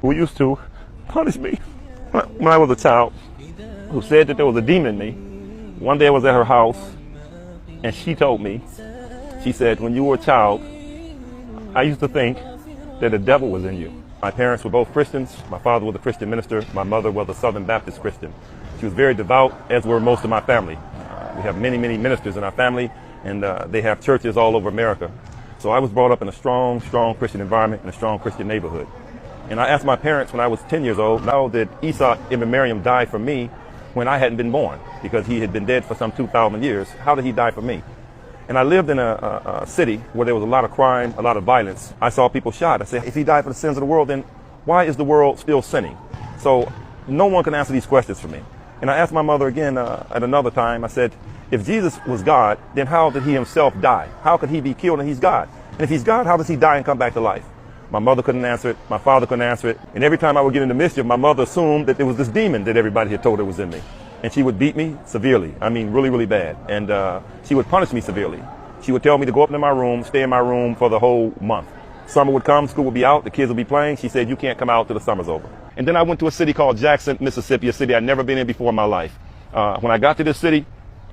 who used to punish me when I was a child, who said that there was a demon in me. One day I was at her house and she told me, she said, when you were a child, I used to think that the devil was in you. My parents were both Christians. My father was a Christian minister. My mother was a Southern Baptist Christian. She was very devout, as were most of my family. We have many, many ministers in our family, and they have churches all over America. So I was brought up in a strong Christian environment, in a strong Christian neighborhood. And I asked my parents when I was 10 years old, how did Isa ibn Maryam die for me when I hadn't been born? Because he had been dead for some 2,000 years. How did he die for me? And I lived in a city where there was a lot of crime, a lot of violence. I saw people shot. I said, if he died for the sins of the world, then why is the world still sinning? So no one can answer these questions for me. And I asked my mother again at another time, I said, if Jesus was God, then how did he himself die? How could he be killed and he's God? And if he's God, how does he die and come back to life? My mother couldn't answer it. My father couldn't answer it. And every time I would get into mischief, my mother assumed that there was this demon that everybody had told her was in me. And she would beat me severely. I mean, really, really bad. And she would punish me severely. She would tell me to go up into my room, stay in my room for the whole month. Summer would come, school would be out, the kids would be playing. She said, you can't come out till the summer's over. And then I went to a city called Jackson, Mississippi, a city I'd never been in before in my life. When I got to this city,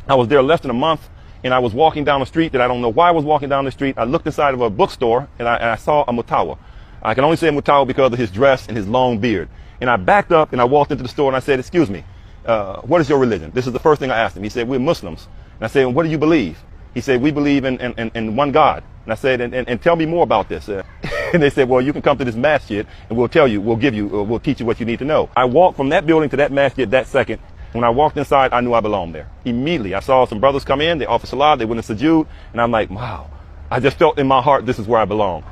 I was there less than a month, and I was walking down the street that I don't know why I was walking down the street. I looked inside of a bookstore, and I saw a mutawa. I can only say mutawa because of his dress and his long beard. And I backed up, and I walked into the store, and I said, excuse me, what is your religion? This is the first thing I asked him. He said, we're Muslims. And I said, what do you believe? He said, we believe in one God. And I said, and tell me more about this. And they said, well, you can come to this masjid and we'll tell you, we'll teach you what you need to know. I walked from that building to that masjid that second. When I walked inside, I knew I belonged there. Immediately, I saw some brothers come in, they offered salah, they went in sujood, and I'm like, wow, I just felt in my heart, this is where I belong.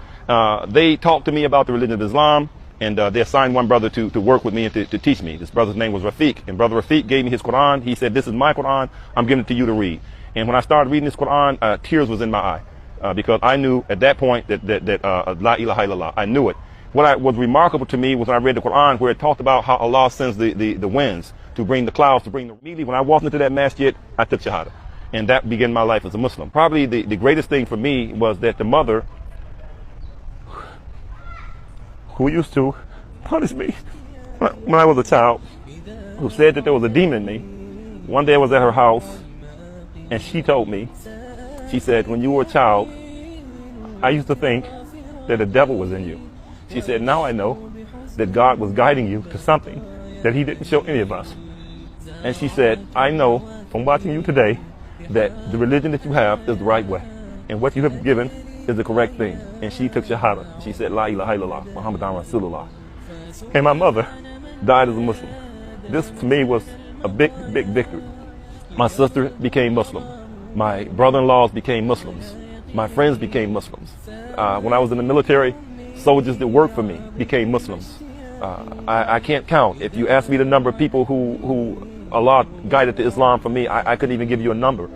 They talked to me about the religion of Islam, and they assigned one brother to work with me and to teach me. This brother's name was Rafiq, and Brother Rafiq gave me his Quran. He said, this is my Quran, I'm giving it to you to read. And when I started reading this Quran, tears was in my eye, because I knew at that point that La ilaha illallah, I knew it. What was remarkable to me was when I read the Quran, where it talked about how Allah sends the winds to bring the clouds, to bring the... Immediately when I walked into that masjid, I took Shahada. And that began my life as a Muslim. Probably the greatest thing for me was that the mother, who used to punish me when I was a child, who said that there was a demon in me. One day I was at her house, and she told me, she said, when you were a child, I used to think that the devil was in you. She said, now I know that God was guiding you to something that he didn't show any of us. And she said, I know from watching you today that the religion that you have is the right way. And what you have given is the correct thing. And she took Shahada. She said, La ilaha illallah, Muhammadan Rasulullah. And my mother died as a Muslim. This to me was a big victory. My sister became Muslim. My brother-in-laws became Muslims. My friends became Muslims. When I was in the military, soldiers that worked for me became Muslims. I can't count. If you ask me the number of people who Allah guided to Islam for me, I couldn't even give you a number.